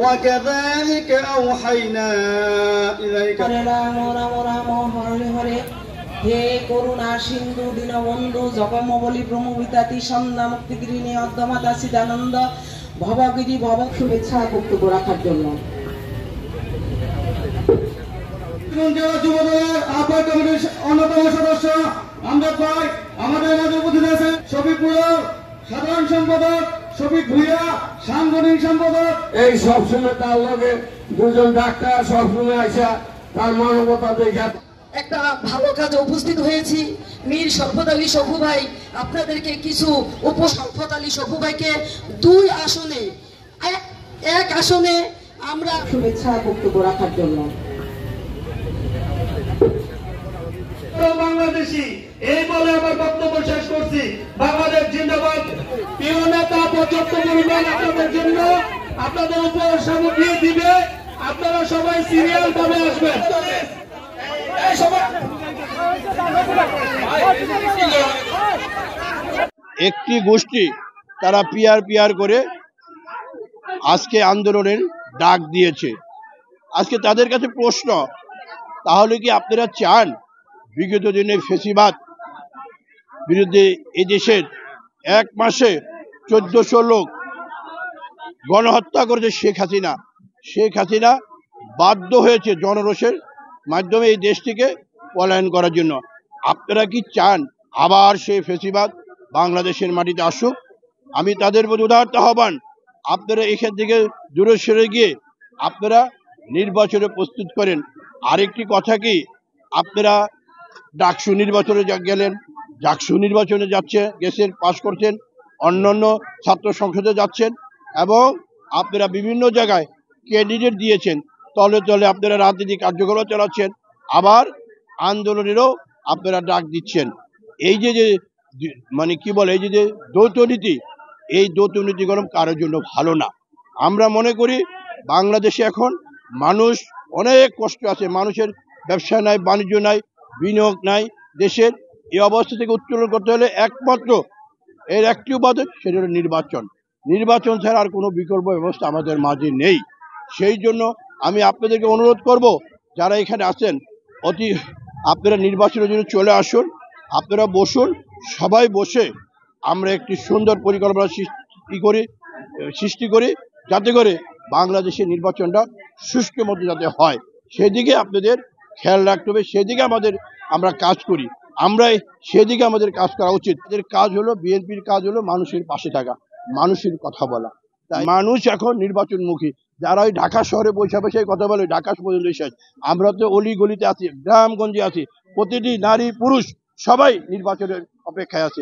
وكذلك أوحينا إليك হে করুণা সিন্ধু দীনবন্ধু জগমবলী ব্রহ্মবিতাতি সন্ধ্যা মুক্তিগৃহিণী অর্ধমাতা সিদানন্দ ভবগিরি ভব শুভেচ্ছা বক্তব্য রাখার জন্য অন্যতম সদস্য আমজাদ ভাই আমাদের মাঝে উপস্থিত আছেন। শফিকুর সাধারণ সম্পাদক, শফিক ভুইয়া সাংগঠনিক সম্পাদক। এই সবসময় তার লগে দুজন ডাক্তার সবসময় আসা তার মানবতা দেখা একটা ভালো কাজে উপস্থিত হয়েছি। মীর শরফত আলী শফু ভাই আপনাদেরকে কিছু শরফত আলী শফু ভাইকে 2 আসনে এক আসনে আমরা শুভেচ্ছা বক্তব্য রাখার জন্য বাংলাদেশি এই বলে আমার বক্তব্য শেষ করছি। বাংলাদেশ জিন্দাবাদ। প্রিয় নেতা পর্যাপ্ত পরিমাণ আপনাদের জন্য আপনাদের উপর সামগ্রী দিবে। আপনারা সবাই সিরিয়াল ভাবে আসবেন। একটি গোষ্ঠী তারা পিয়ার করে আজকে আন্দোলনের ডাক দিয়েছে। আজকে তাদের কাছে প্রশ্ন, তাহলে কি আপনারা চান বিগত দিনে ফেসিবাদ বিরুদ্ধে এই দেশের 1 মাসে 1400 লোক গণহত্যা করেছে শেখ হাসিনা বাধ্য হয়েছে জনরোষের মাধ্যমে এই দেশ থেকে পলায়ন করার জন্য। আপনারা কি চান আবার সেই ফেসিবাদ বাংলাদেশের মাটিতে আসুক? আমি তাদের প্রতি উদারত আহ্বান, আপনারা এখান থেকে দূরে সরে গিয়ে আপনারা নির্বাচনে প্রস্তুত করেন। আরেকটি কথা কি, আপনারা ডাকসু নির্বাচনে গেলেন, ডাকসু নির্বাচনে গেছেন, পাশ করছেন, অন্যান্য ছাত্র সংসদে যাচ্ছেন এবং আপনারা বিভিন্ন জায়গায় ক্যান্ডিডেট দিয়েছেন, তলে আপনারা রাজনৈতিক কার্যক্রম চালাচ্ছেন, আবার আন্দোলনেরও আপনারা ডাক দিচ্ছেন। এই যে মানে কি বলে, এই যে দ্বৈত নীতি, এই দ্বৈত নীতিগুলো কারোর জন্য ভালো না। আমরা মনে করি বাংলাদেশে এখন মানুষ অনেক কষ্ট আছে, মানুষের ব্যবসা নাই, বাণিজ্য নাই, বিনিয়োগ নাই। দেশের এই অবস্থা থেকে উত্তোলন করতে হলে একমাত্র এর একটি উপাদান, সেটা হলো নির্বাচন ছাড়া আর কোনো বিকল্প ব্যবস্থা আমাদের মাঝে নেই। সেই জন্য আমি আপনাদেরকে অনুরোধ করব, যারা এখানে আছেন আপনারা নির্বাচনের জন্য চলে আসুন, আপনারা বসুন, সবাই বসে আমরা একটি সুন্দর পরিকল্পনা সৃষ্টি করি যাতে করে বাংলাদেশের নির্বাচনটা সুষ্ঠু মতো যাতে হয়, সেদিকে আপনাদের খেয়াল রাখতে হবে, সেদিকে আমরা কাজ করি, সেদিকে আমাদের কাজ করা উচিত। এদের কাজ হলো, বিএনপির কাজ হলো মানুষের পাশে থাকা, মানুষের কথা বলা। তাই মানুষ এখন নির্বাচনমুখী। যারা ওই ঢাকা শহরে বসে কথা বলে ঢাকা পর্যন্ত শেষ, আমরা তো অলি গলিতে আছি, গ্রামগঞ্জে আছি, প্রতিটি নারী পুরুষ সবাই নির্বাচনের অপেক্ষায় আছে।